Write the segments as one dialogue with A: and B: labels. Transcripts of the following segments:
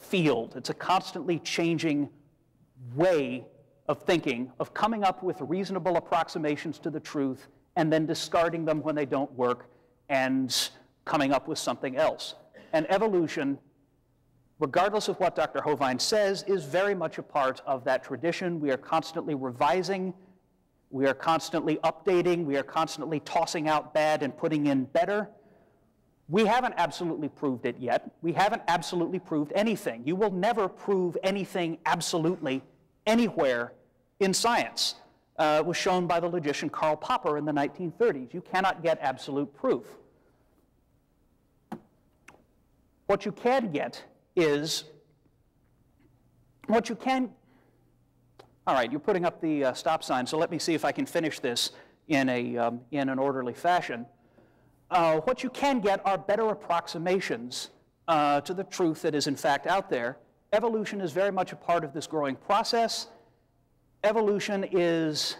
A: field. It's a constantly changing way of thinking, of coming up with reasonable approximations to the truth and then discarding them when they don't work and coming up with something else. And evolution, regardless of what Dr. Hovind says, is very much a part of that tradition. We are constantly revising, we are constantly updating, we are constantly tossing out bad and putting in better. We haven't absolutely proved it yet. We haven't absolutely proved anything. You will never prove anything absolutely anywhere in science. It was shown by the logician Karl Popper in the 1930s. You cannot get absolute proof. What you can get is, all right, you're putting up the stop sign, so let me see if I can finish this in an orderly fashion. What you can get are better approximations to the truth that is in fact out there. Evolution is very much a part of this growing process. Evolution is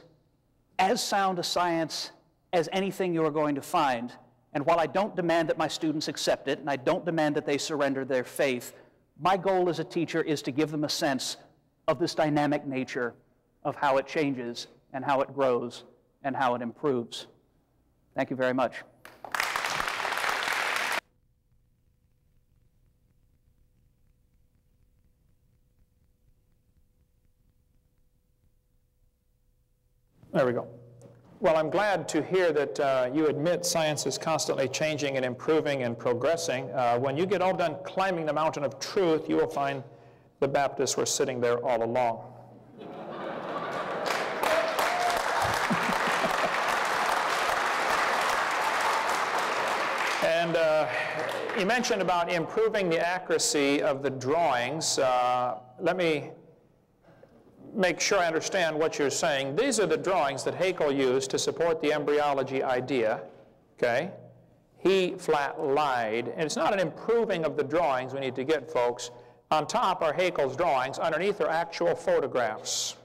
A: as sound a science as anything you are going to find. And while I don't demand that my students accept it, and I don't demand that they surrender their faith, my goal as a teacher is to give them a sense of this dynamic nature of how it changes and how it grows and how it improves. Thank you very much.
B: There we go. Well, I'm glad to hear that you admit science is constantly changing and improving and progressing. When you get all done climbing the mountain of truth, you will find the Baptists were sitting there all along. And you mentioned about improving the accuracy of the drawings. Let me make sure I understand what you're saying. These are the drawings that Haeckel used to support the embryology idea, okay? He flat lied, and it's not an improving of the drawings we need to get, folks. On top are Haeckel's drawings, underneath are actual photographs.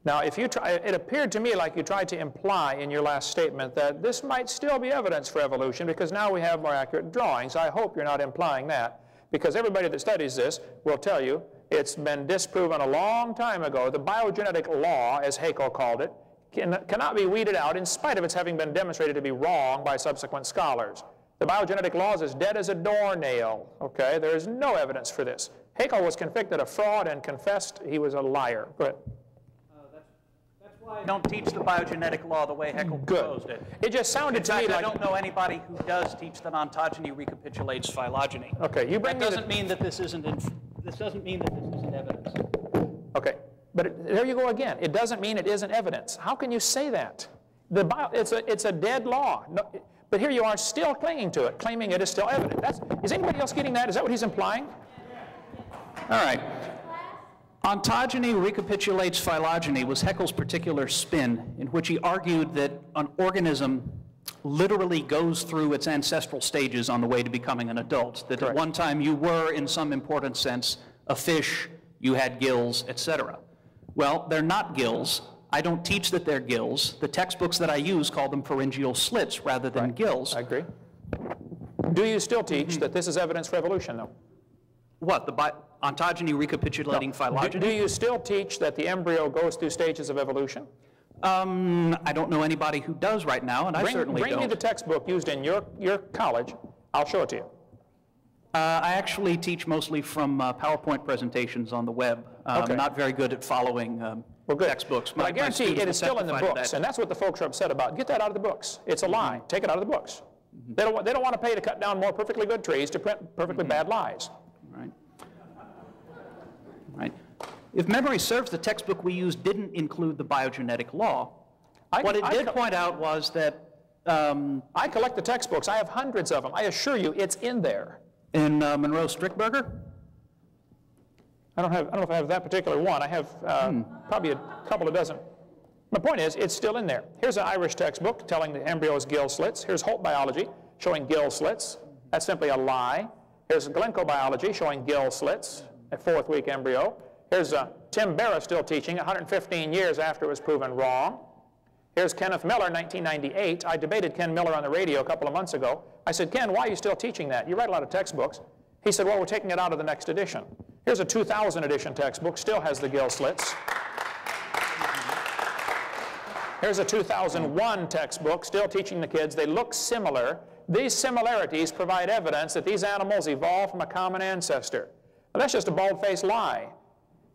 B: Now, if you try, it appeared to me like you tried to imply in your last statement that this might still be evidence for evolution because now we have more accurate drawings. I hope you're not implying that, because everybody that studies this will tell you it's been disproven a long time ago. The biogenetic law, as Haeckel called it, cannot be weeded out in spite of its having been demonstrated to be wrong by subsequent scholars. The biogenetic law is as dead as a doornail, okay? There is no evidence for this. Haeckel was convicted of fraud and confessed he was a liar. Go ahead.
A: That's why I don't teach the biogenetic law the way Haeckel proposed it.
B: It just sounded to me like...
A: I don't know anybody who does teach that ontogeny recapitulates phylogeny.
B: Okay, you bring
A: that doesn't mean that this isn't evidence.
B: Okay, but there you go again. It doesn't mean it isn't evidence. How can you say that? It's a dead law. No, but here you are still clinging to it, claiming it is still evident. Is anybody else getting that? Is that what he's implying?
A: All right. Ontogeny recapitulates phylogeny was Haeckel's particular spin, in which he argued that an organism literally goes through its ancestral stages on the way to becoming an adult. That
B: Correct.
A: At one time you were, in some important sense, a fish, you had gills, etc. Well, they're not gills. I don't teach that they're gills. The textbooks that I use call them pharyngeal slits rather than gills.
B: I agree. Do you still teach that this is evidence for evolution, though?
A: What, the ontogeny recapitulating phylogeny?
B: Do you still teach that the embryo goes through stages of evolution?
A: I don't know anybody who does right now, and I certainly don't.
B: Bring me the textbook used in your college. I'll show it to you.
A: I actually teach mostly from PowerPoint presentations on the web.
B: Okay.
A: I'm not very good at following textbooks.
B: But I guarantee it is still in the books, and that's what the folks are upset about. Get that out of the books. It's a lie. Take it out of the books. They don't want to pay to cut down more perfectly good trees to print perfectly bad lies.
A: Right. Right. If memory serves, the textbook we used didn't include the biogenetic law. What it did point out was that...
B: I collect the textbooks. I have hundreds of them. I assure you, it's in there.
A: In Monroe Strickberger?
B: I don't know if I have that particular one. I have probably a couple of dozen. My point is, it's still in there. Here's an Irish textbook telling the embryo's gill slits. Here's Holt Biology showing gill slits. That's simply a lie. Here's Glencoe Biology showing gill slits, a 4th-week embryo. Here's Tim Barra still teaching 115 years after it was proven wrong. Here's Kenneth Miller, 1998. I debated Ken Miller on the radio a couple of months ago. I said, Ken, why are you still teaching that? You write a lot of textbooks. He said, well, we're taking it out of the next edition. Here's a 2000 edition textbook, still has the gill slits. Here's a 2001 textbook, still teaching the kids. They look similar. These similarities provide evidence that these animals evolved from a common ancestor. Well, that's just a bald-faced lie.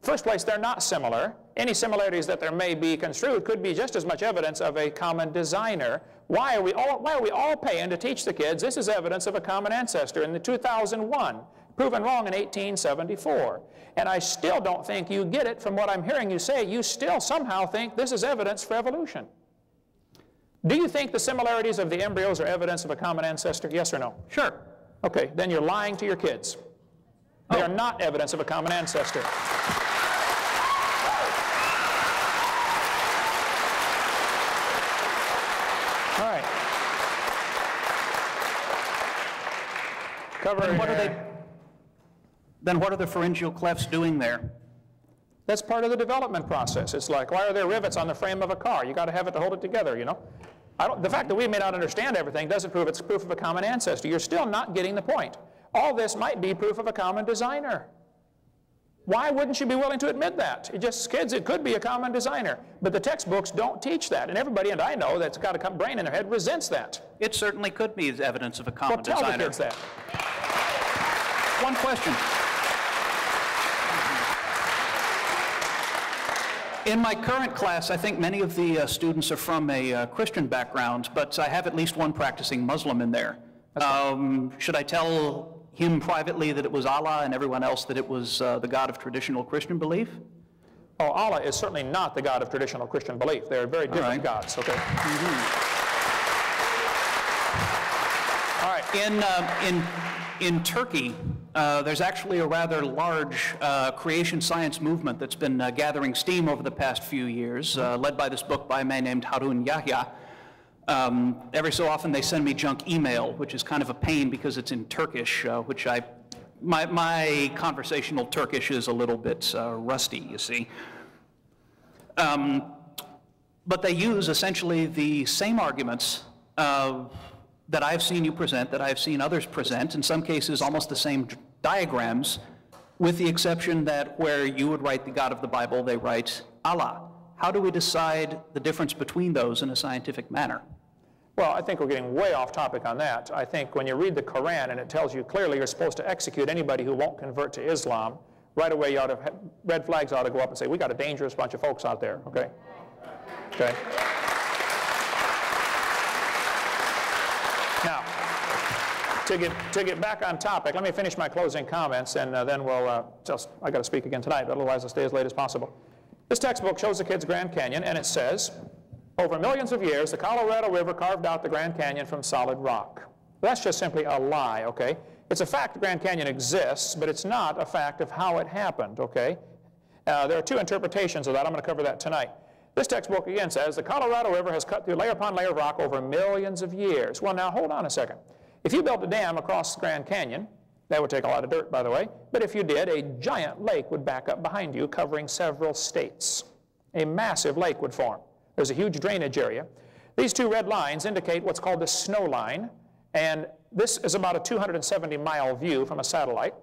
B: First place, they're not similar. Any similarities that there may be construed could be just as much evidence of a common designer. Why are we all paying to teach the kids this is evidence of a common ancestor in the 2001, proven wrong in 1874? And I still don't think you get it from what I'm hearing you say. You still somehow think this is evidence for evolution. Do you think the similarities of the embryos are evidence of a common ancestor? Yes or no?
A: Sure.
B: Okay, then you're lying to your kids. They are not evidence of a common ancestor. All right.
A: Then what are the pharyngeal clefts doing there?
B: That's part of the development process. It's like, why are there rivets on the frame of a car? You got to have it to hold it together, you know. The fact that we may not understand everything doesn't prove it's proof of a common ancestor. You're still not getting the point. All this might be proof of a common designer. Why wouldn't you be willing to admit that? Kids, it could be a common designer. But the textbooks don't teach that. And everybody, and I know that's got a brain in their head, resents that.
A: It certainly could be evidence of a common designer.
B: Well, tell the kids that.
A: One question. In my current class, I think many of the students are from a Christian background, but I have at least one practicing Muslim in there. Should I tell him privately that it was Allah and everyone else that it was the God of traditional Christian belief?
B: Oh, Allah is certainly not the God of traditional Christian belief. They're very different gods, okay? All right.
A: In Turkey, there's actually a rather large creation science movement that's been gathering steam over the past few years, led by this book by a man named Harun Yahya. Every so often they send me junk email, which is kind of a pain because it's in Turkish, which my conversational Turkish is a little bit rusty, you see. But they use essentially the same arguments that I've seen you present, that I've seen others present, in some cases almost the same diagrams, with the exception that where you would write the God of the Bible, they write Allah. How do we decide the difference between those in a scientific manner?
B: Well, I think we're getting way off topic on that. I think when you read the Quran and it tells you clearly you're supposed to execute anybody who won't convert to Islam, right away you ought to red flags ought to go up and say, we got a dangerous bunch of folks out there, okay? Okay. Now, to get back on topic, let me finish my closing comments, and then we'll I got to speak again tonight, but otherwise I'll stay as late as possible. This textbook shows the kids Grand Canyon, and it says, over millions of years, the Colorado River carved out the Grand Canyon from solid rock. That's just simply a lie, okay? It's a fact the Grand Canyon exists, but it's not a fact of how it happened, okay? There are two interpretations of that. I'm going to cover that tonight. This textbook again says the Colorado River has cut through layer upon layer of rock over millions of years. Well, now hold on a second. If you built a dam across the Grand Canyon, that would take a lot of dirt, by the way, but if you did, a giant lake would back up behind you, covering several states. A massive lake would form. There's a huge drainage area. These two red lines indicate what's called the snow line, and this is about a 270-mile view from a satellite.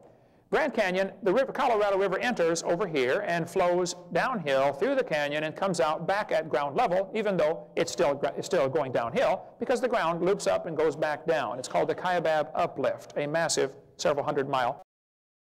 B: Grand Canyon, the Colorado River enters over here and flows downhill through the canyon and comes out back at ground level, even though it's still going downhill, because the ground loops up and goes back down. It's called the Kaibab uplift, a massive several hundred-mile